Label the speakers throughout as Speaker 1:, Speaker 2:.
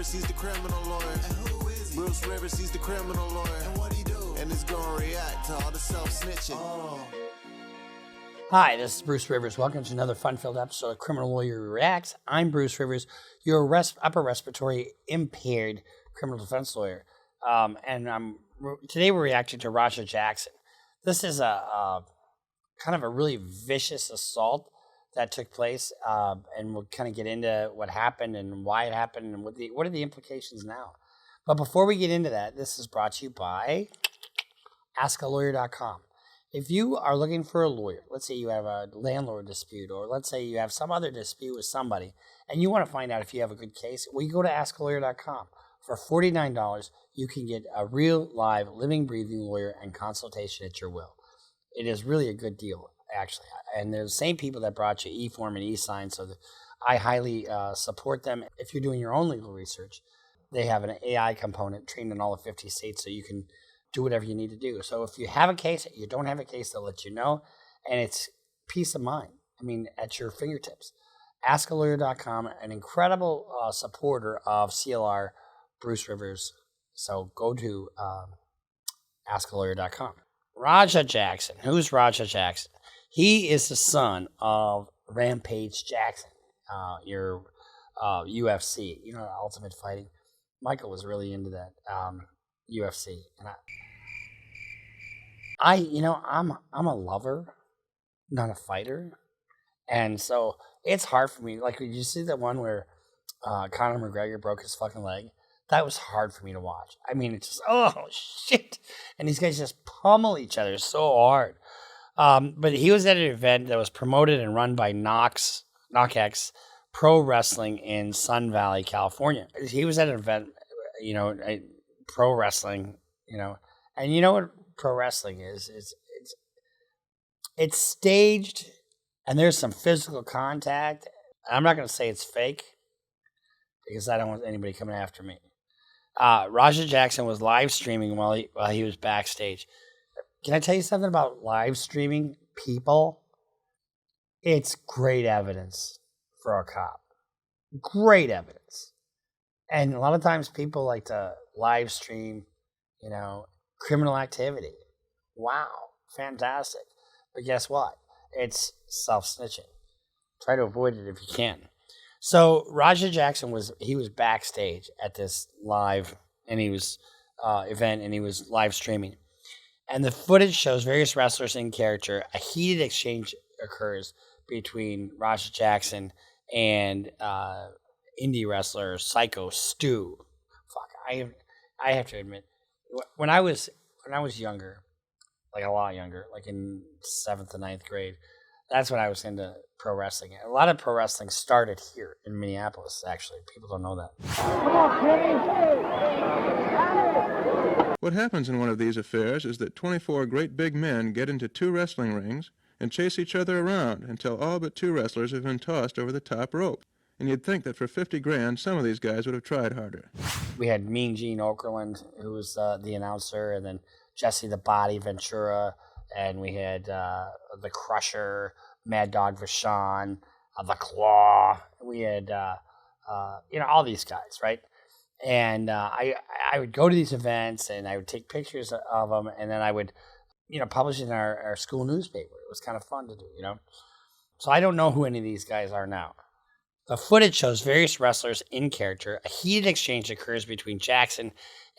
Speaker 1: Rivers, he's the criminal lawyer. And who is he? Bruce Rivers, he's the criminal lawyer. And what he do? And it's gonna react to all the self-snitching. Oh.
Speaker 2: Hi, this is Bruce Rivers. Welcome to another fun-filled episode of Criminal Lawyer Reacts. I'm Bruce Rivers, your upper respiratory impaired criminal defense lawyer. Today we're reacting to Rampage Jackson. This is a kind of a really vicious assault that took place, and we'll kind of get into what happened and why it happened and what are the implications now. But before we get into that, this is brought to you by askalawyer.com. If you are looking for a lawyer, let's say you have a landlord dispute, or let's say you have some other dispute with somebody, and you want to find out if you have a good case, well, you go to askalawyer.com. For $49, you can get a real, live, living, breathing lawyer and consultation at your will. It is really a good deal, actually. And they're the same people that brought you eForm and eSign, so I highly support them. If you're doing your own legal research, they have an AI component trained in all the 50 states, so you can do whatever you need to do. So if you have a case, you don't have a case, they'll let you know, and it's peace of mind. I mean, at your fingertips. AskALawyer.com, an incredible supporter of CLR, Bruce Rivers. So go to AskALawyer.com. Rampage Jackson. Who's Rampage Jackson? He is the son of Rampage Jackson, your UFC, Ultimate Fighting. Michael was really into that UFC, and I'm a lover, not a fighter, and so it's hard for me. Like, did you see the one where Conor McGregor broke his fucking leg? That was hard for me to watch. I mean, it's just, oh shit, and these guys just pummel each other so hard. But he was at an event that was promoted and run by NockX Pro Wrestling in Sun Valley, California. He was at an event, pro wrestling, and you know what pro wrestling is? It's staged, and there's some physical contact. I'm not going to say it's fake because I don't want anybody coming after me. Rampage Jackson was live streaming while he was backstage. Can I tell you something about live streaming people? It's great evidence for a cop. Great evidence. And a lot of times people like to live stream, criminal activity. Wow, fantastic. But guess what? It's self-snitching. Try to avoid it if you can. So Rampage Jackson was backstage at this live, and he was event, and he was live streaming. And the footage shows various wrestlers in character. A heated exchange occurs between Rampage Jackson and indie wrestler Psyko Stu. Fuck, I have to admit, when I was younger, like a lot younger, like in 7th to 9th grade, that's when I was into pro wrestling. A lot of pro wrestling started here in Minneapolis, actually. People don't know that.
Speaker 3: Come on, Kenny!
Speaker 4: What happens in one of these affairs is that 24 great big men get into 2 wrestling rings and chase each other around until all but 2 wrestlers have been tossed over the top rope. And you'd think that for 50 grand, some of these guys would have tried harder.
Speaker 2: We had Mean Gene Okerlund, who was the announcer, and then Jesse the Body Ventura, and we had the Crusher, Mad Dog Vachon, the Claw. We had all these guys, right? And I would go to these events, and I would take pictures of them, and then I would publish it in our school newspaper. It was kind of fun to do, So I don't know who any of these guys are now. The footage shows various wrestlers in character. A heated exchange occurs between Jackson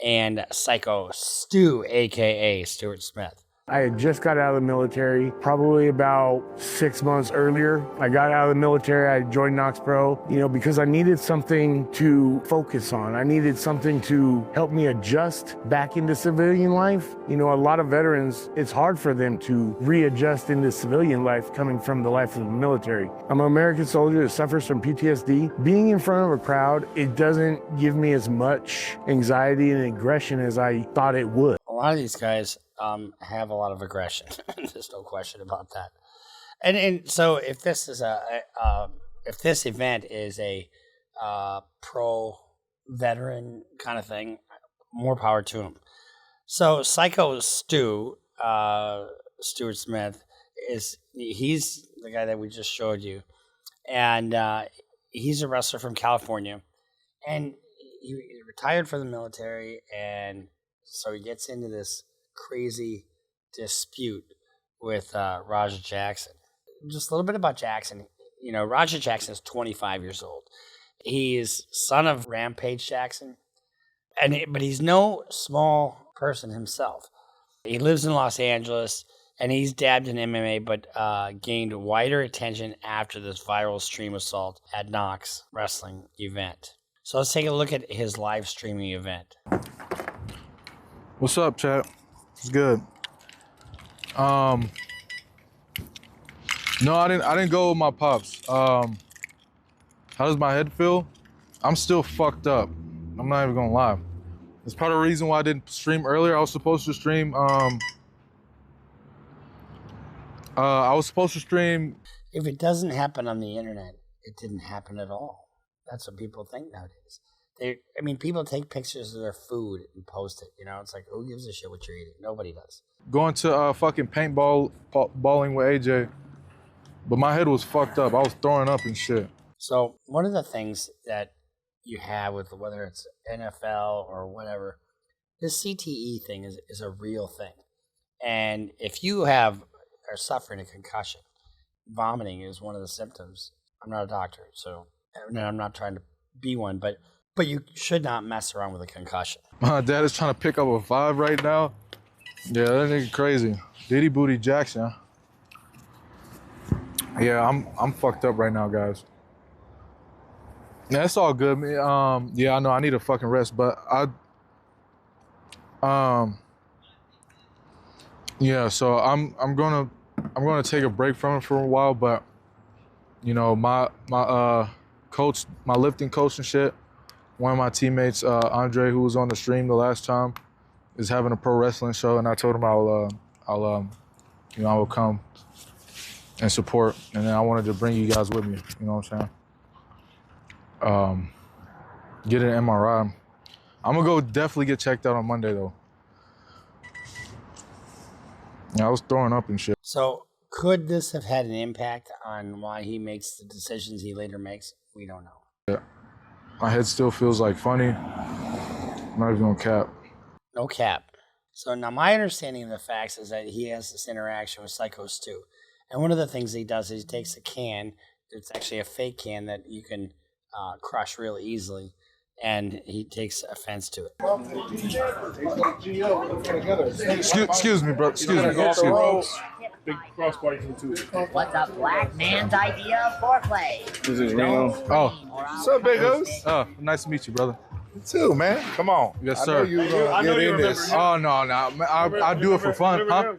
Speaker 2: and Psyko Stu, a.k.a. Stuart Smith.
Speaker 3: I had just got out of the military, probably about 6 months earlier. I got out of the military, I joined Knox Pro, because I needed something to focus on. I needed something to help me adjust back into civilian life. A lot of veterans, it's hard for them to readjust into civilian life coming from the life of the military. I'm an American soldier that suffers from PTSD. Being in front of a crowd, it doesn't give me as much anxiety and aggression as I thought it would.
Speaker 2: A lot of these guys have a lot of aggression. There's no question about that. And so if this is if this event is a pro veteran kind of thing, more power to him. So Psyko Stu, Stuart Smith, he's the guy that we just showed you, and he's a wrestler from California, and he retired from the military, and so he gets into this crazy dispute with Raja Jackson. Just a little bit about Jackson. You know, Raja Jackson is 25 years old. He is son of Rampage Jackson, but he's no small person himself. He lives in Los Angeles, and he's dabbed in MMA, but gained wider attention after this viral stream assault at Knox wrestling event. So let's take a look at his live streaming event.
Speaker 5: What's up, chat? It's good. No, I didn't go with my pops. How does my head feel? I'm still fucked up. I'm not even gonna lie. It's part of the reason why I didn't stream earlier. I was supposed to stream.
Speaker 2: If it doesn't happen on the internet, it didn't happen at all. That's what people think nowadays. People take pictures of their food and post it. You know, it's like, who gives a shit what you're eating? Nobody does.
Speaker 5: Going to fucking balling with AJ, but my head was fucked up. I was throwing up and shit.
Speaker 2: So one of the things that you have with whether it's NFL or whatever, this CTE thing is a real thing. And if you are suffering a concussion, vomiting is one of the symptoms. I'm not a doctor, so I'm not trying to be one, but you should not mess around with a concussion.
Speaker 5: My dad is trying to pick up a 5 right now. Yeah, that nigga crazy. Diddy Booty Jackson. Yeah, I'm fucked up right now, guys. Yeah, it's all good. Yeah, I know I need a fucking rest, but yeah, so I'm gonna take a break from it for a while, but you know, my coach, my lifting coach and shit, one of my teammates, Andre, who was on the stream the last time, is having a pro wrestling show, and I told him I will come and support, and then I wanted to bring you guys with me. You know what I'm saying? Get an MRI. I'm gonna go definitely get checked out on Monday though. Yeah, I was throwing up and shit.
Speaker 2: So could this have had an impact on why he makes the decisions he later makes? We don't know.
Speaker 5: Yeah. My head still feels like funny. I'm not even gonna cap.
Speaker 2: No cap. So now my understanding of the facts is that he has this interaction with Psyko Stu. And one of the things he does is he takes a can, it's actually a fake can that you can crush really easily, and he takes offense to it.
Speaker 5: Excuse me, bro. Excuse me.
Speaker 6: Big crossbody too.
Speaker 7: What's a black man's idea of foreplay?
Speaker 6: This is Reno.
Speaker 5: Oh,
Speaker 6: What's up, big host?
Speaker 5: Nice to meet you, brother.
Speaker 6: You too, man. Come on.
Speaker 5: Yes, sir.
Speaker 6: I know you this.
Speaker 5: Oh no, I do it for fun, huh?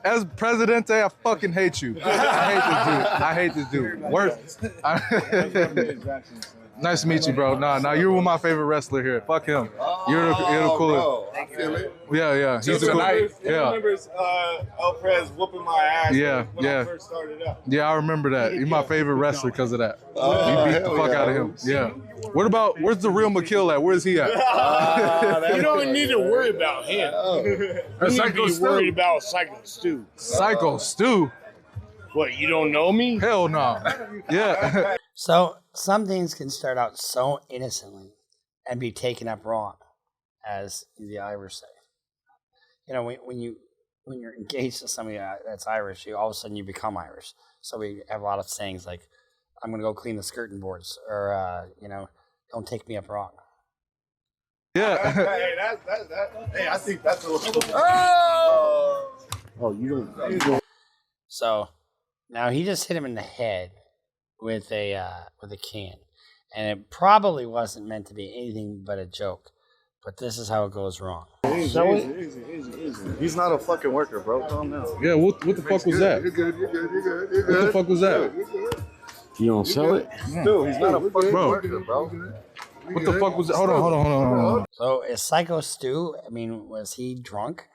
Speaker 5: As Presidente, I fucking hate you. I hate this dude. Worst. Nice to meet you, bro. Nah, you're one of my favorite wrestlers here. Fuck him. You're the coolest.
Speaker 6: I feel it.
Speaker 5: Yeah. He's the coolest.
Speaker 6: Yeah. I remember El Prez whooping my ass when I first started out.
Speaker 5: Yeah, I remember that. He's my favorite wrestler because of that. You beat the fuck out of him. Yeah. Where's the real McKill at? Where's he at?
Speaker 3: You don't need to worry about him. You need to be worried about Psyko Stu.
Speaker 5: Psyko Stu?
Speaker 3: What, you don't know me?
Speaker 5: Hell no. Yeah.
Speaker 2: So some things can start out so innocently and be taken up wrong, as the Irish say. You know, when you're engaged to somebody that's Irish, all of a sudden you become Irish. So we have a lot of sayings like, I'm going to go clean the skirting boards, or, don't take me up wrong.
Speaker 5: Yeah.
Speaker 6: Hey, I think that's a little...
Speaker 3: Oh, you don't.
Speaker 2: So now he just hit him in the head with a can, and it probably wasn't meant to be anything but a joke. But this is how it goes wrong.
Speaker 6: Easy. He's not a fucking worker, bro. Calm down.
Speaker 5: Yeah, what the fuck was that?
Speaker 6: You're good.
Speaker 5: What the fuck was that?
Speaker 3: You don't sell it?
Speaker 6: Dude, he's not a fucking worker, bro.
Speaker 5: What the fuck was that? Hold on.
Speaker 2: So is Psyko Stu, was he drunk?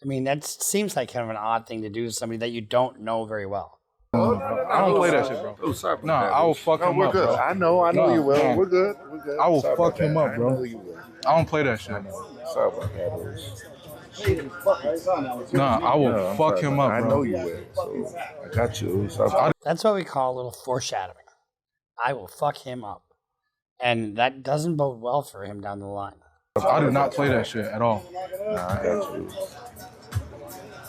Speaker 2: That seems like kind of an odd thing to do to somebody that you don't know very well.
Speaker 5: I don't play that shit, bro.
Speaker 6: Oh, sorry.
Speaker 5: No, I will fuck him
Speaker 6: we're
Speaker 5: up,
Speaker 6: good.
Speaker 5: bro.
Speaker 6: I know you will.
Speaker 5: No.
Speaker 6: We're good.
Speaker 5: I will
Speaker 6: Sorry
Speaker 5: fuck
Speaker 6: about
Speaker 5: him
Speaker 6: that.
Speaker 5: up, bro.
Speaker 6: I know you will.
Speaker 5: I don't play that shit.
Speaker 6: Sorry about that, bro.
Speaker 5: Nah, I will fuck him up, bro.
Speaker 6: I know you will. So I got you.
Speaker 2: That's what we call a little foreshadowing. I will fuck him up. And that doesn't bode well for him down the line.
Speaker 5: I do not play that shit at all.
Speaker 8: Nah, I got you.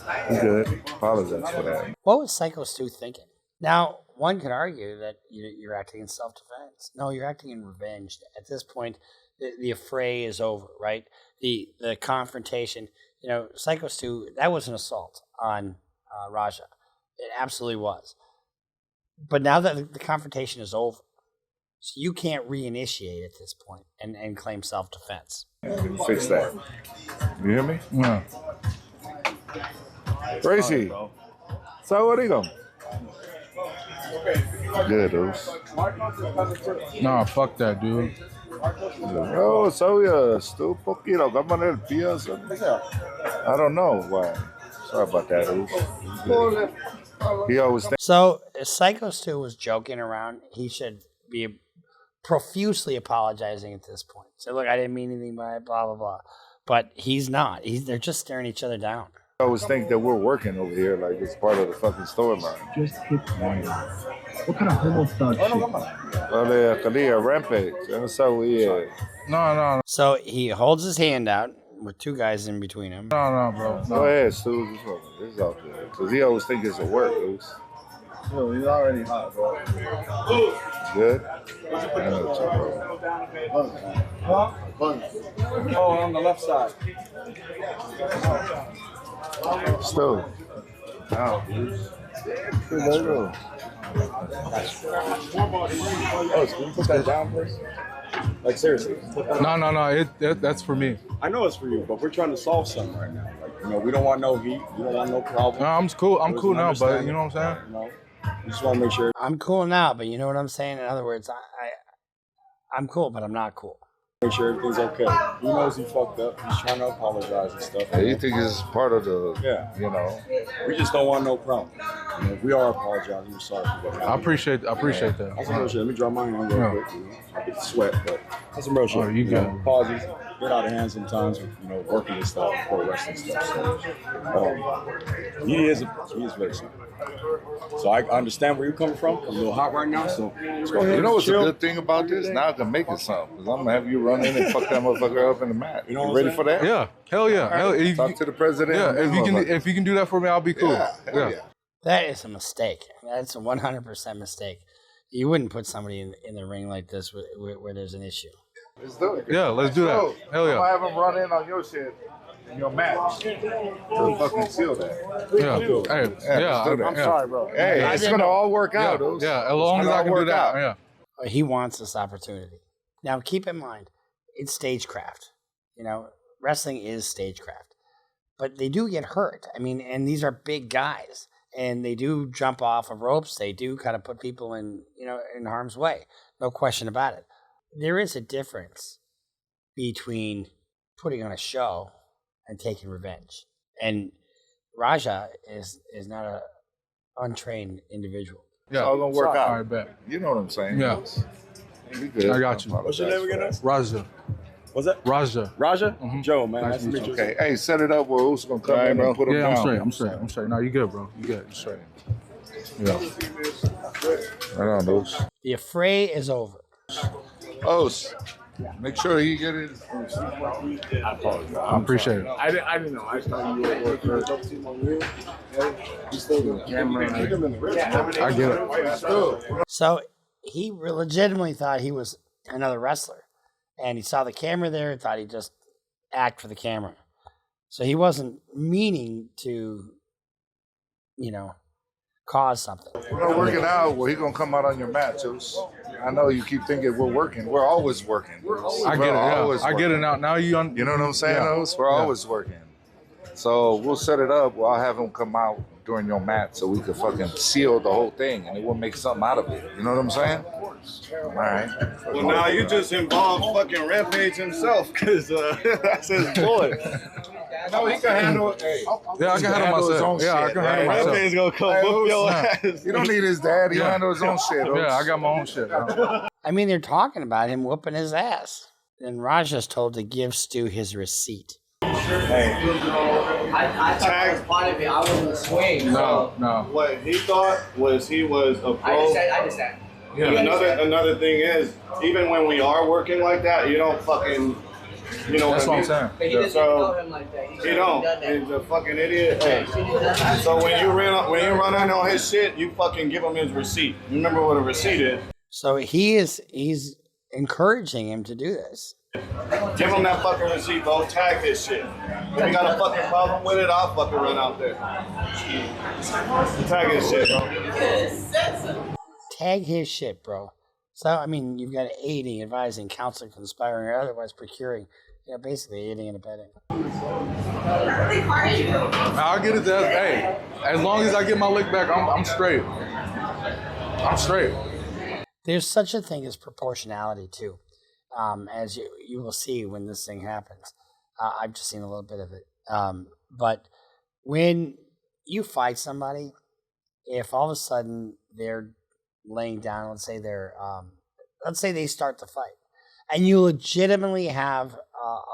Speaker 8: I'm good. Apologize for that.
Speaker 2: What was Psyko Stu thinking? Now, one could argue that you're acting in self-defense. No, you're acting in revenge. At this point, the affray is over, right? The confrontation. Psyko Stu, that was an assault on Raja. It absolutely was. But now that the confrontation is over, so you can't reinitiate at this point and claim self-defense.
Speaker 8: Fix that. You hear me?
Speaker 5: Yeah.
Speaker 8: Gracie. So what are you going? Good, dude.
Speaker 5: Nah, fuck that, dude.
Speaker 8: Oh, so Stu poquito. Cámara el pie. I don't know why. Sorry about that, dude. He always thinks.
Speaker 2: So if Psyko Stu was joking around, he should be profusely apologizing at this point. So look, I didn't mean anything by it, blah blah blah. But he's not. They're just staring each other down.
Speaker 8: I always think that we're working over here like it's part of the fucking storyline.
Speaker 9: Just hit one. What kind of homo thug shit?
Speaker 8: Rampage. That's how we
Speaker 5: No.
Speaker 2: So he holds his hand out with two guys in between him.
Speaker 5: No, bro.
Speaker 8: Go ahead, Stu. This is out there. Because he always thinks it's a work, dude.
Speaker 6: Yo, he's already hot, bro.
Speaker 8: Good?
Speaker 6: Oh, on the left side.
Speaker 8: Stu. Now, dude.
Speaker 6: Oh, can you put that down, please? Like, seriously.
Speaker 5: No. That's for me.
Speaker 6: I know it's for you, but we're trying to solve something right now. Like, we don't want no heat. We don't want no problem.
Speaker 5: No, I'm cool. I'm cool now, but you know what I'm saying?
Speaker 6: We just want to make sure.
Speaker 2: I'm cool now, but you know what I'm saying? In other words, I'm cool, but I'm not cool.
Speaker 6: Make sure everything's okay. He knows he fucked up. He's trying to apologize and stuff.
Speaker 8: Yeah, you think it's part of the,
Speaker 6: We just don't want no problem. We are apologizing. We're sorry for what happened.
Speaker 5: I appreciate that.
Speaker 6: That's some real shit. Let me dry my hand real quick. I get sweat, but that's some real shit.
Speaker 5: Oh, you good.
Speaker 6: Apologies. Get out of hand sometimes with, working and stuff, for wrestling stuff. So, he is very simple. So I understand where you're coming from. I'm a little hot right now, so let's go ahead.
Speaker 8: You know what's
Speaker 6: chill.
Speaker 8: a good thing about this? Now I can make it something. Because I'm going to have you run in and fuck that motherfucker up in the mat. You ready for that?
Speaker 5: Yeah. Hell yeah.
Speaker 8: Right. Talk to the president.
Speaker 5: Yeah. If you can do that for me, I'll be cool. Yeah.
Speaker 2: That is a mistake. That's a 100% mistake. You wouldn't put somebody in the ring like this where there's an issue.
Speaker 8: Let's do it.
Speaker 5: Yeah, let's do that. Hell yeah.
Speaker 8: I'm going to have him run in on your shit. In your match to fucking seal that.
Speaker 5: Yeah. Hey,
Speaker 8: I'm sorry, bro. Hey, it's gonna all work out.
Speaker 5: Yeah, as long as I can do that. Yeah.
Speaker 2: He wants this opportunity. Now, keep in mind, it's stagecraft. Wrestling is stagecraft, but they do get hurt. I mean, and these are big guys, and they do jump off of ropes. They do kind of put people in harm's way. No question about it. There is a difference between putting on a show and taking revenge. And Raja is not an untrained individual.
Speaker 8: Yeah, it's all gonna work out.
Speaker 5: I bet.
Speaker 8: You know what I'm saying?
Speaker 5: Yeah.
Speaker 8: You good.
Speaker 5: I got you.
Speaker 6: What's your name again?
Speaker 5: Raja.
Speaker 6: What's that?
Speaker 5: Raja.
Speaker 6: Raja?
Speaker 5: Mm-hmm.
Speaker 6: Joe, man. Nice to meet you.
Speaker 8: Okay. Hey, set it up where who's gonna come in and put him down.
Speaker 5: I'm straight. No, you good, bro. You good. You straight. Yeah.
Speaker 8: Right on, those.
Speaker 2: The affray is over.
Speaker 8: Os. Make sure he get it.
Speaker 6: I apologize.
Speaker 5: I appreciate it.
Speaker 6: I didn't know. I thought you were working. You stayed on camera.
Speaker 5: I get it.
Speaker 2: So he legitimately thought he was another wrestler. And he saw the camera there and thought he'd just act for the camera. So he wasn't meaning to, cause something.
Speaker 8: We're not working out. Well, he's going to come out on your mat, Juice. I know you keep thinking we're working. We're always working.
Speaker 5: I get it. Yeah. I get it now. Now you
Speaker 8: know what I'm saying, Os? We're always working. So we'll set it up. I'll have him come out during your mat so we could fucking seal the whole thing and we'll make something out of it. You know what I'm saying? All right.
Speaker 6: Well, now you just involved fucking Rampage himself because that's his boy.
Speaker 8: No, he can handle it. Hey,
Speaker 5: yeah, I can handle myself. Yeah, I can handle myself.
Speaker 6: Rampage gonna come whoop your ass.
Speaker 8: You don't need his dad. He handle his own shit.
Speaker 5: Yeah, I got my own shit.
Speaker 2: I mean, they're talking about him whooping his ass. And Raja's told to give Stu his receipt.
Speaker 6: Hey.
Speaker 7: I tagged part of it. I was in the swing.
Speaker 5: No.
Speaker 6: What he thought was he was a pro.
Speaker 7: I just said.
Speaker 5: Yeah.
Speaker 10: Another thing is, even when we are working like that, you don't fucking, you know
Speaker 5: That's
Speaker 10: what
Speaker 5: what I'm saying.
Speaker 7: But he doesn't know him like that.
Speaker 10: You don't. He's a fucking idiot. Hey. So when you run in on his shit, you fucking give him his receipt. Remember what a receipt is.
Speaker 2: So he's encouraging him to do this.
Speaker 10: Give him that fucking receipt, bro. Tag his shit. If you got a fucking problem with it, I'll fucking run out there. Tag his shit, bro.
Speaker 2: Tag his shit, bro. So, I mean, you've got aiding, advising, counseling, conspiring, or otherwise procuring. You know, basically aiding and abetting.
Speaker 5: I'll get it that. Hey, as long as I get my lick back, I'm straight. I'm straight.
Speaker 2: There's such a thing as proportionality, too. As you will see when this thing happens. I've just seen a little bit of it. But when you fight somebody, if all of a sudden they're laying down, let's say they start the fight, and you legitimately have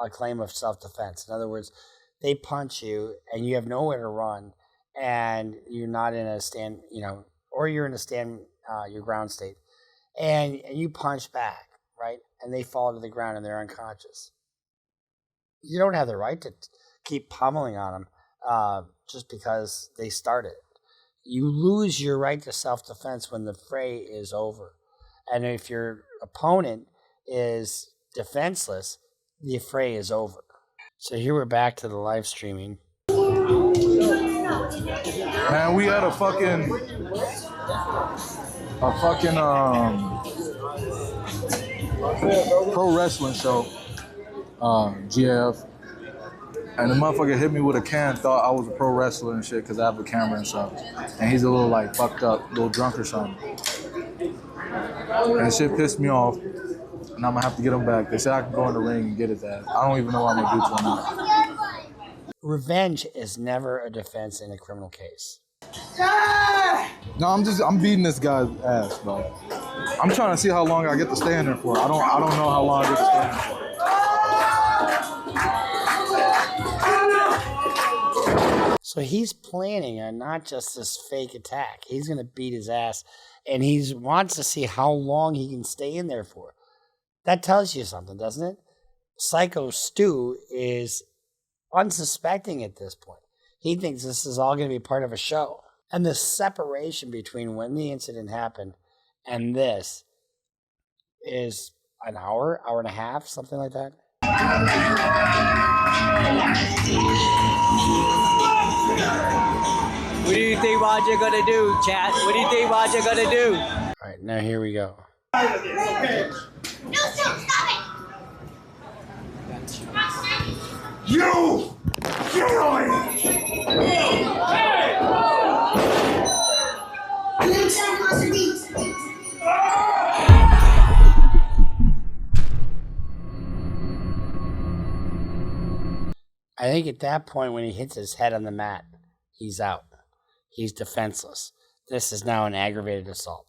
Speaker 2: a claim of self-defense. In other words, they punch you and you have nowhere to run, and you're not in a stand, or you're in a stand your ground state, and you punch back. Right? And they fall to the ground and they're unconscious. You don't have the right to keep pummeling on them just because they started. You lose your right to self-defense when the fray is over. And if your opponent is defenseless, the fray is over. So here we're back to the live streaming.
Speaker 5: Man, we had a fucking pro wrestling show, GF, and the motherfucker hit me with a can, thought I was a pro wrestler and shit because I have a camera and stuff, and he's a little like fucked up, little drunk or something, and shit pissed me off, and I'm gonna have to get him back. They said I can go in the ring and get it that. I don't even know what I'm gonna do to him now.
Speaker 2: Revenge is never a defense in a criminal case.
Speaker 5: No, I'm beating this guy's ass, bro. I'm trying to see how long I get to stay in there for. I don't know how long I get to stay in there for.
Speaker 2: So he's planning on not just this fake attack. He's going to beat his ass, and he wants to see how long he can stay in there for. That tells you something, doesn't it? Psyko Stu is unsuspecting at this point. He thinks this is all going to be part of a show. And the separation between when the incident happened and this is an hour and a half, something like that.
Speaker 7: What do you think Roger gonna do, chat? What do you think Roger gonna do?
Speaker 2: All right, now here we go.
Speaker 11: No, stop it!
Speaker 1: You! Get on it!
Speaker 2: I think at that point when he hits his head on the mat, he's out. He's defenseless. This is now an aggravated assault.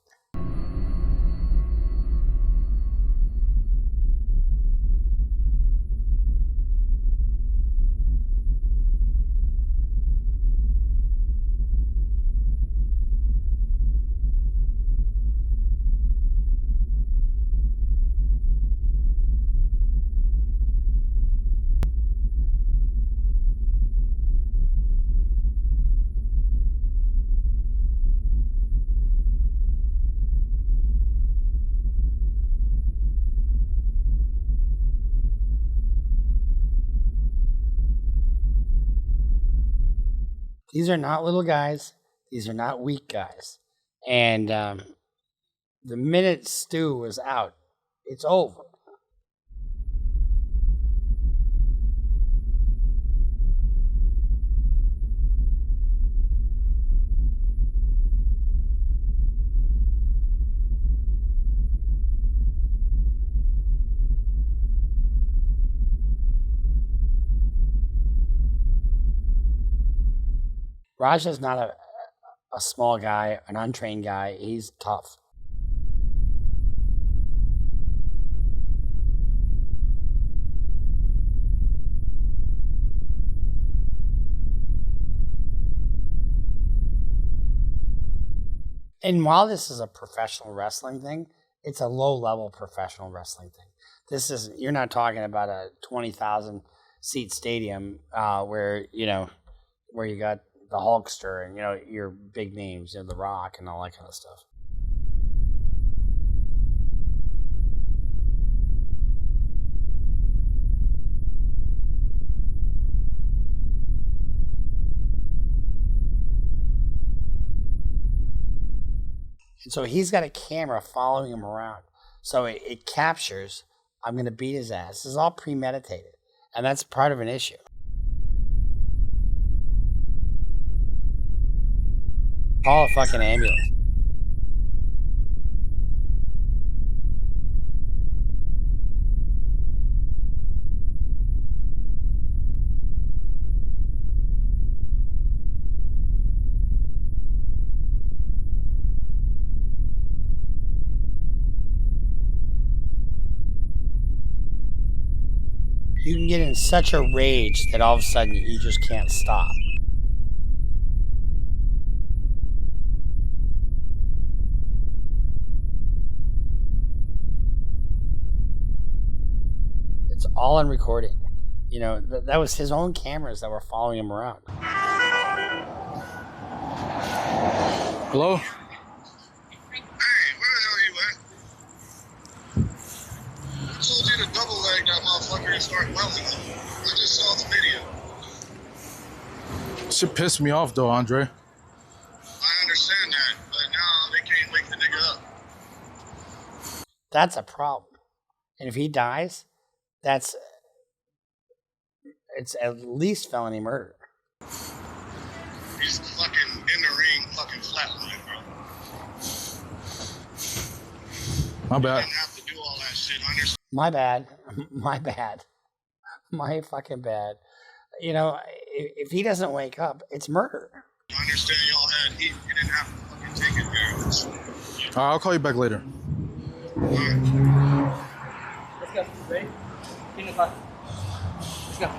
Speaker 2: These are not little guys. These are not weak guys. And the minute Stu was out, it's over. Raja's not a small guy, an untrained guy. He's tough. And while this is a professional wrestling thing, it's a low-level professional wrestling thing. This is, you're not talking about a 20,000 seat stadium where you got the Hulkster and your big names, The Rock and all that kind of stuff. And so he's got a camera following him around. So it captures, I'm going to beat his ass. This is all premeditated. And that's part of an issue. Call a fucking ambulance. You can get in such a rage that all of a sudden you just can't stop. It's all on recording. That was his own cameras that were following him around.
Speaker 5: Hello?
Speaker 10: Double leg that motherfucker and start welding them. I just saw the video.
Speaker 5: Shit pissed me off though, Andre.
Speaker 10: I understand that, but now they can't wake the nigga up.
Speaker 2: That's a problem. And if he dies, it's at least felony murder.
Speaker 10: He's fucking in the ring, fucking flatline, bro.
Speaker 5: My bad.
Speaker 10: You didn't have to do all that shit. I understand.
Speaker 2: My bad. My bad. My fucking bad. If he doesn't wake up, it's murder.
Speaker 10: I understand y'all had heat. You didn't have to fucking take it there.
Speaker 5: All right, I'll call you back later.
Speaker 7: Let's go. Ready? Get in the car. Let's go.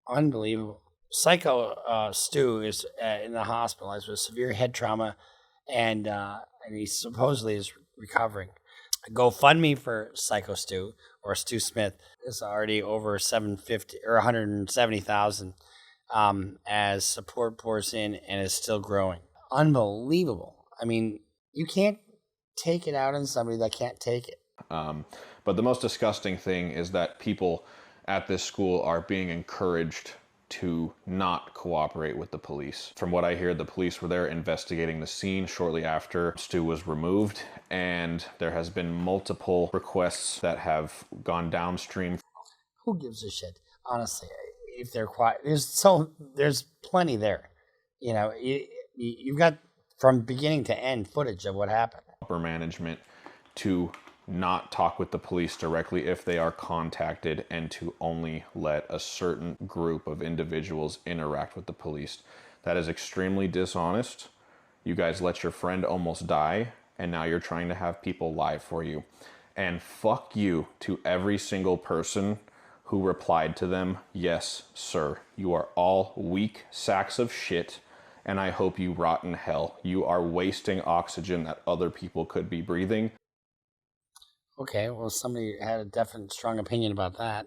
Speaker 2: Unbelievable. Psyko Stu is in the hospitalized with severe head trauma, and he supposedly is recovering. GoFundMe for Psyko Stu or Stu Smith is already over 750 or 170,000 as support pours in and is still growing. Unbelievable. I mean, you can't take it out on somebody that can't take it.
Speaker 12: But the most disgusting thing is that people at this school are being encouraged to not cooperate with the police. From what I hear, the police were there investigating the scene shortly after Stu was removed, and there has been multiple requests that have gone downstream.
Speaker 2: Who gives a shit? Honestly, if they're quiet, there's plenty there. You've got from beginning to end footage of what happened.
Speaker 12: Upper management to not talk with the police directly if they are contacted, and to only let a certain group of individuals interact with the police. That is extremely dishonest. You guys let your friend almost die, and now you're trying to have people lie for you. And fuck you to every single person who replied to them, yes, sir. You are all weak sacks of shit, and I hope you rot in hell. You are wasting oxygen that other people could be breathing.
Speaker 2: Okay, well, somebody had a definite, strong opinion about that.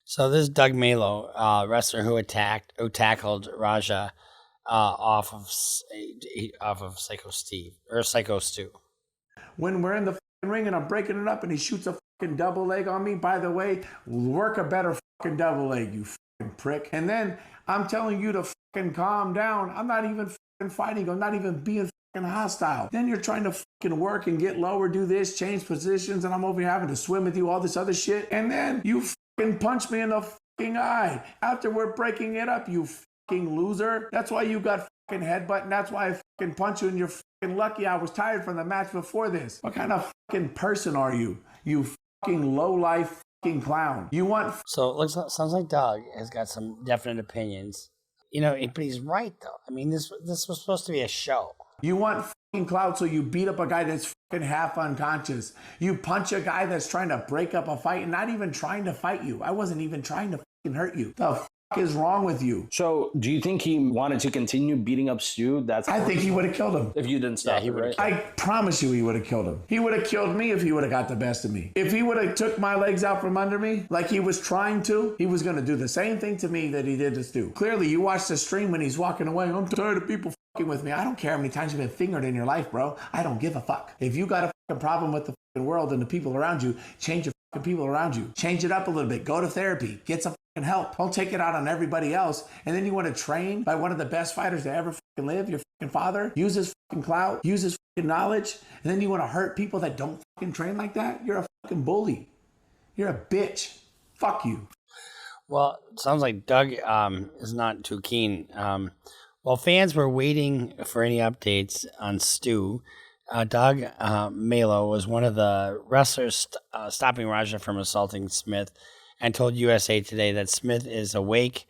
Speaker 2: So this is Doug Malo, wrestler who tackled Raja off of Psyko Stu.
Speaker 13: When we're in the ring and I'm breaking it up and he shoots a fucking double leg on me, by the way, work a better fucking double leg, you fucking prick. And then I'm telling you to fucking calm down. I'm not even fucking fighting. I'm not even being fucking hostile. Then you're trying to fucking work and get lower, do this, change positions, and I'm over here having to swim with you, all this other shit. And then you fucking punch me in the fucking eye after we're breaking it up, you fucking loser. That's why you got fucking headbutt, and that's why I fucking punch you, and you're fucking lucky I was tired from the match before this. What kind of fucking person are you? You fucking low-life fucking clown. You want...
Speaker 2: So it sounds like Doug has got some definite opinions. But he's right, though. I mean, this was supposed to be a show.
Speaker 13: You want fucking clout, so you beat up a guy that's fucking half unconscious. You punch a guy that's trying to break up a fight and not even trying to fight you. I wasn't even trying to fucking hurt you. The is wrong with you?
Speaker 14: So, do you think he wanted to continue beating up Stu?
Speaker 13: I think he would have killed him.
Speaker 14: If you didn't stop, right?
Speaker 13: I promise you he would have killed him. He would have killed me if he would have got the best of me. If he would have took my legs out from under me like he was trying to, he was going to do the same thing to me that he did to Stu. Clearly, you watch the stream when he's walking away. I'm tired of people fucking with me. I don't care how many times you've been fingered in your life, bro. I don't give a fuck. If you got a fucking problem with the fucking world and the people around you, change your fucking people around you. Change it up a little bit. Go to therapy. Get some fucking help. Don't take it out on everybody else. And then you want to train by one of the best fighters to ever fucking live, your fucking father, use his fucking clout, use his fucking knowledge, and then you want to hurt people that don't fucking train like that? You're a fucking bully. You're a bitch. Fuck you.
Speaker 2: Well, it sounds like Doug is not too keen. While fans were waiting for any updates on Stu, Doug Malo was one of the wrestlers stopping Raja from assaulting Smith and told USA Today that Smith is awake.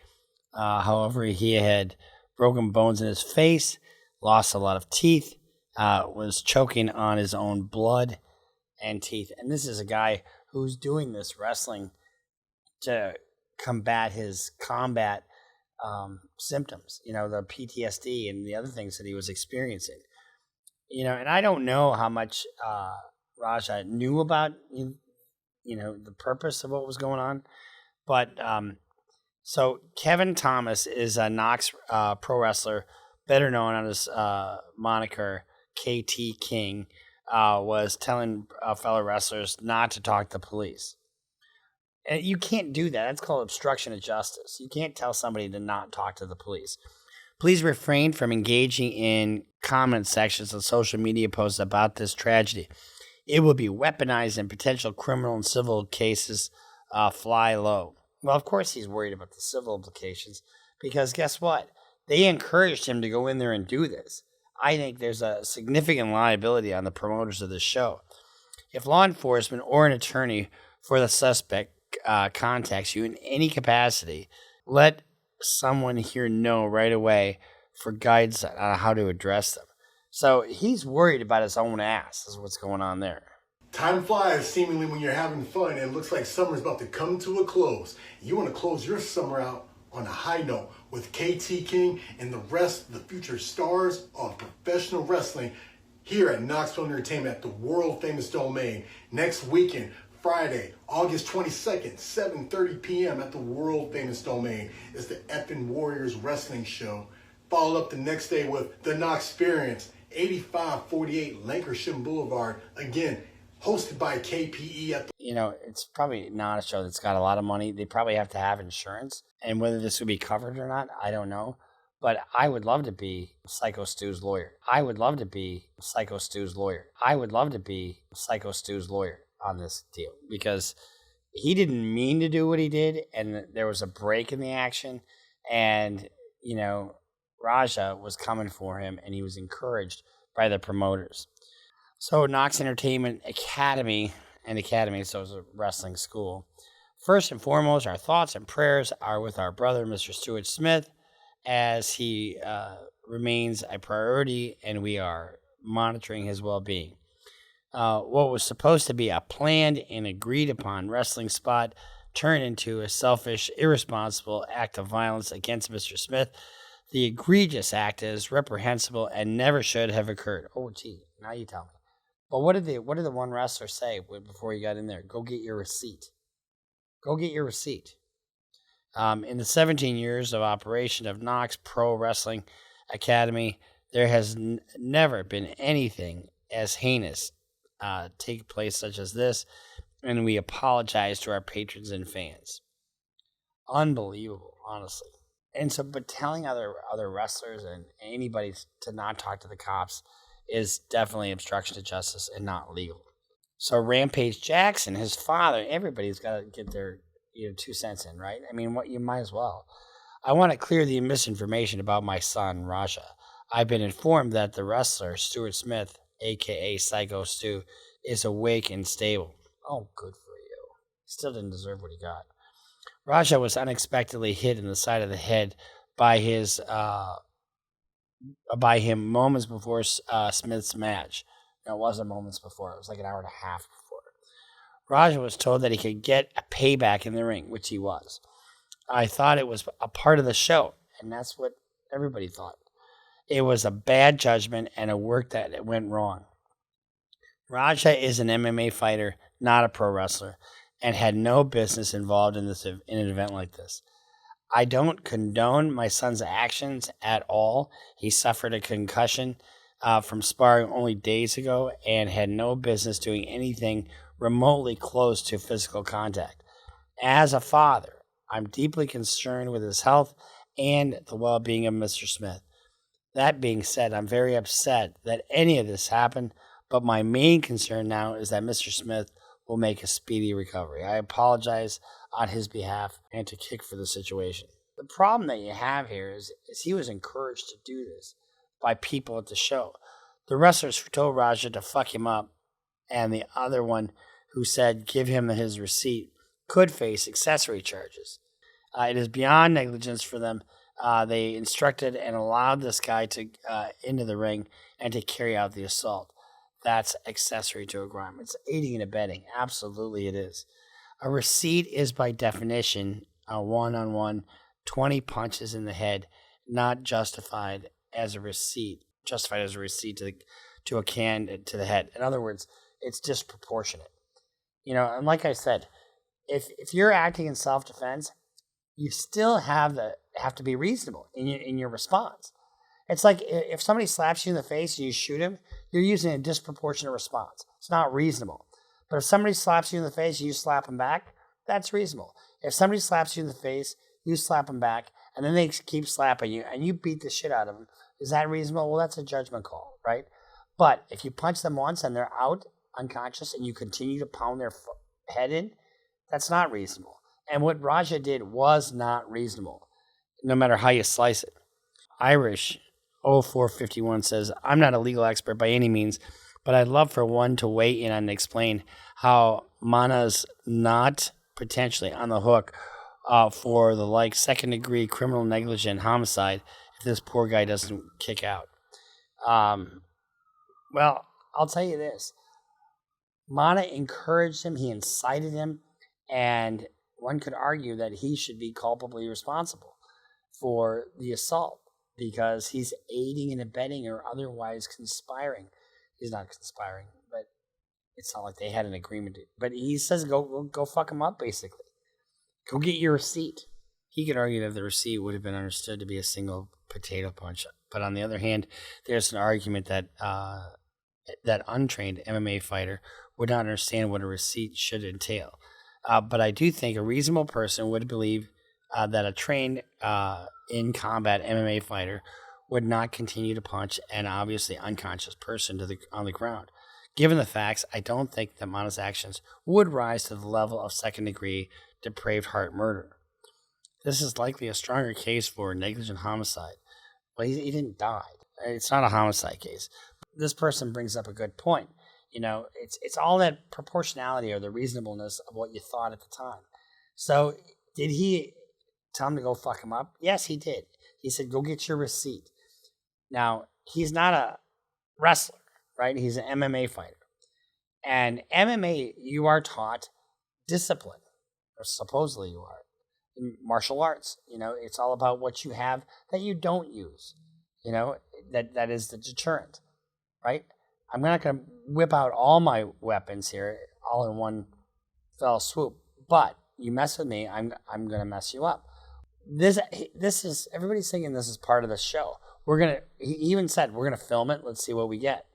Speaker 2: However, he had broken bones in his face, lost a lot of teeth, was choking on his own blood and teeth. And this is a guy who's doing this wrestling to combat his combat symptoms, the PTSD and the other things that he was experiencing. And I don't know how much Raja knew about, the purpose of what was going on. But so Kevin Thomas is a Knox pro wrestler, better known on his moniker KT King, was telling fellow wrestlers not to talk to police. And you can't do that. That's called obstruction of justice. You can't tell somebody to not talk to the police. Please refrain from engaging in comment sections of social media posts about this tragedy. It will be weaponized and potential criminal and civil cases fly low. Well, of course he's worried about the civil implications because guess what? They encouraged him to go in there and do this. I think there's a significant liability on the promoters of this show. If law enforcement or an attorney for the suspect contacts you in any capacity, let someone here know right away for guidance on how to address them. So he's worried about his own ass is what's going on there.
Speaker 15: Time flies seemingly when you're having fun, and it looks like summer's about to come to a close. You want to close your summer out on a high note with KT King and the rest of the future stars of professional wrestling here at Knoxville Entertainment at the world famous domain next weekend, Friday, August 22nd, 7:30 p.m. at the world famous domain. It's the Effin' Warriors Wrestling Show. Followed up the next day with the Knox Experience, 8548 Lancashire Boulevard. Again, hosted by KPE at the...
Speaker 2: It's probably not a show that's got a lot of money. They probably have to have insurance. And whether this would be covered or not, I don't know. But I would love to be Psyko Stu's lawyer. I would love to be Psyko Stu's lawyer. I would love to be Psyko Stu's lawyer on this deal because he didn't mean to do what he did, and there was a break in the action, and Raja was coming for him, and he was encouraged by the promoters. So Knox Entertainment Academy, so it's a wrestling school. First and foremost, our thoughts and prayers are with our brother, Mr. Stuart Smith, as he remains a priority, and we are monitoring his well-being. What was supposed to be a planned and agreed upon wrestling spot turned into a selfish, irresponsible act of violence against Mr. Smith. The egregious act is reprehensible and never should have occurred. Oh, gee, now you tell me. But what did the one wrestler say before he got in there? Go get your receipt. Go get your receipt. In the 17 years of operation of Knox Pro Wrestling Academy, there has never been anything as heinous take place such as this, and we apologize to our patrons and fans. Unbelievable, honestly. And so, but telling other wrestlers and anybody to not talk to the cops is definitely obstruction of justice and not legal. So Rampage Jackson, his father, everybody's got to get their 2 cents in, right? I mean, you might as well. I want to clear the misinformation about my son, Raja. I've been informed that the wrestler, Stuart Smith, a.k.a. Psyko Stu, is awake and stable. Oh, good for you. Still didn't deserve what he got. Raja was unexpectedly hit in the side of the head by him moments before Smith's match. No, it wasn't moments before. It was like an hour and a half before. Raja was told that he could get a payback in the ring, which he was. I thought it was a part of the show, and that's what everybody thought. It was a bad judgment and a work that it went wrong. Raja is an MMA fighter, not a pro wrestler, and had no business involved in an event like this. I don't condone my son's actions at all. He suffered a concussion from sparring only days ago and had no business doing anything remotely close to physical contact. As a father, I'm deeply concerned with his health and the well-being of Mr. Smith. That being said, I'm very upset that any of this happened, but my main concern now is that Mr. Smith will make a speedy recovery. I apologize on his behalf and to kick for the situation. The problem that you have here is he was encouraged to do this by people at the show. The wrestlers who told Raja to fuck him up and the other one who said give him his receipt could face accessory charges. It is beyond negligence for them. They instructed and allowed this guy to into the ring and to carry out the assault. That's accessory to a crime. It's aiding and abetting. Absolutely it is. A receipt is by definition a one-on-one 20 punches in the head, not justified as a receipt. Justified as a receipt to a can to the head. In other words, it's disproportionate. You know, and like I said, if you're acting in self-defense, you still have to be reasonable in your response. It's like if somebody slaps you in the face and you shoot him, you're using a disproportionate response. It's not reasonable. But if somebody slaps you in the face and you slap them back, that's reasonable. If somebody slaps you in the face, you slap them back, and then they keep slapping you, and you beat the shit out of them, is that reasonable? Well, that's a judgment call, right? But if you punch them once and they're out, unconscious, and you continue to pound their head in, that's not reasonable. And what Raja did was not reasonable, no matter how you slice it. Irish 0451 says, I'm not a legal expert by any means, but I'd love for one to weigh in and explain how Mana's not potentially on the hook for the second-degree criminal negligent homicide if this poor guy doesn't kick out. Well, I'll tell you this. Mana encouraged him, he incited him, and one could argue that he should be culpably responsible for the assault because he's aiding and abetting or otherwise conspiring. He's not conspiring, but it's not like they had an agreement. But he says go fuck him up, basically. Go get your receipt. He could argue that the receipt would have been understood to be a single potato punch. But on the other hand, there's an argument that that untrained MMA fighter would not understand what a receipt should entail. But I do think a reasonable person would believe that a trained in combat MMA fighter would not continue to punch an obviously unconscious person on the ground. Given the facts, I don't think that Mana's actions would rise to the level of second-degree depraved heart murder. This is likely a stronger case for negligent homicide. Well, he didn't die. It's not a homicide case. This person brings up a good point. You know, it's all that proportionality or the reasonableness of what you thought at the time. So did he tell him to go fuck him up? Yes, he did. He said, go get your receipt. Now, he's not a wrestler, right? He's an MMA fighter. And MMA, you are taught discipline, or supposedly you are. In martial arts, you know, it's all about what you have that you don't use. You know, that is the deterrent, right? I'm not going to whip out all my weapons here all in one fell swoop, but you mess with me, I'm going to mess you up. This is, everybody's thinking this is part of the show. He even said, we're going to film it. Let's see what we get,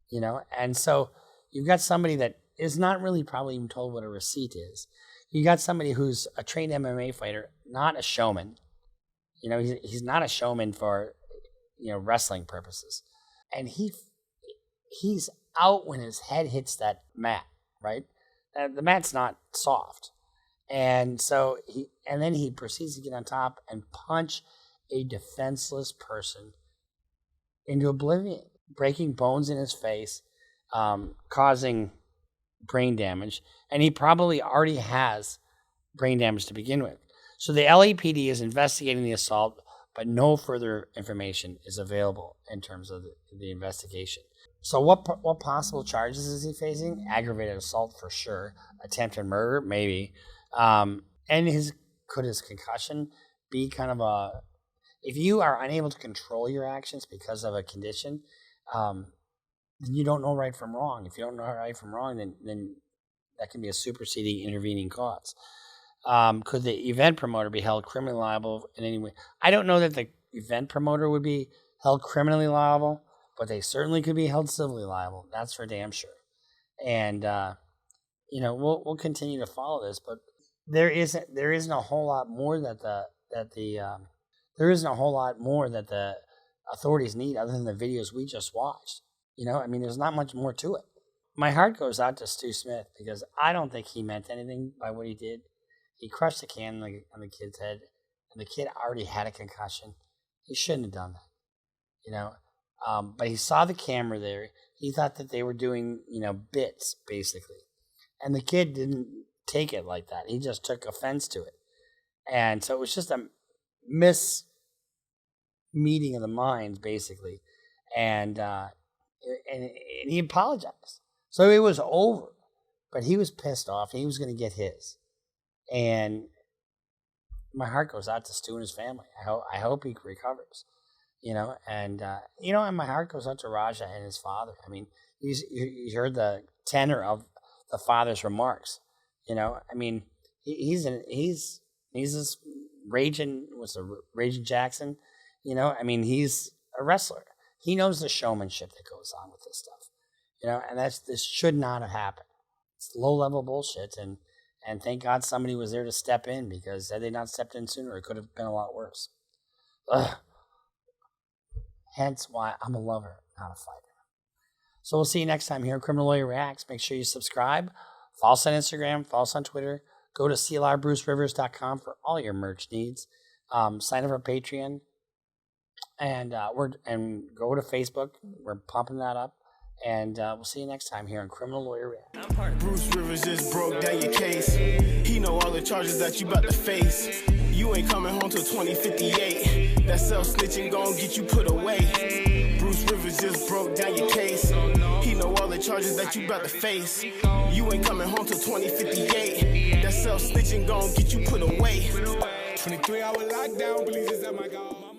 Speaker 2: you know? And so you've got somebody that is not really probably even told what a receipt is. You got somebody who's a trained MMA fighter, not a showman. You know, he's not a showman for, you know, wrestling purposes. And he's out when his head hits that mat, right? The mat's not soft. And so then he proceeds to get on top and punch a defenseless person into oblivion, breaking bones in his face, causing brain damage, and he probably already has brain damage to begin with. So the LAPD is investigating the assault, but no further information is available in terms of the investigation. So what possible charges is he facing? Aggravated assault for sure. Attempted murder, maybe. And his could his concussion be kind of a, if you are unable to control your actions because of a condition, then you don't know right from wrong. If you don't know right from wrong, then that can be a superseding intervening cause. Could the event promoter be held criminally liable in any way? I don't know that the event promoter would be held criminally liable, but they certainly could be held civilly liable. That's for damn sure. And we'll continue to follow this, but there isn't a whole lot more that the authorities need other than the videos we just watched. There's not much more to it. My heart goes out to Stu Smith because I don't think he meant anything by what he did. He crushed the can on the kid's head, and the kid already had a concussion. He shouldn't have done that, but he saw the camera there. He thought that they were doing, bits, basically. And the kid didn't take it like that. He just took offense to it. And so it was just a meeting of the minds, basically. And he apologized. So it was over. But he was pissed off. He was going to get his. And my heart goes out to Stu and his family. I hope he recovers. And my heart goes out to Raja and his father. I mean, you heard the tenor of the father's remarks. He's this Raging Jackson. He's a wrestler. He knows the showmanship that goes on with this stuff. And this should not have happened. It's low-level bullshit, and thank God somebody was there to step in, because had they not stepped in sooner, it could have been a lot worse. Ugh. Hence why I'm a lover, not a fighter. So we'll see you next time here on Criminal Lawyer Reacts. Make sure you subscribe. Follow us on Instagram. Follow us on Twitter. Go to CLRBruceRivers.com for all your merch needs. Sign up for Patreon. And go to Facebook. We're pumping that up. And we'll see you next time here on Criminal Lawyer Reacts.
Speaker 16: Bruce Rivers just broke down your case. He know all the charges that you about to face. You ain't coming home till 2058. That self-snitching gon' get you put away. Bruce Rivers just broke down your case. He know all the charges that you about to face. You ain't coming home till 2058. That self-snitching gon' get you put away. 23-hour lockdown, please, is that my God?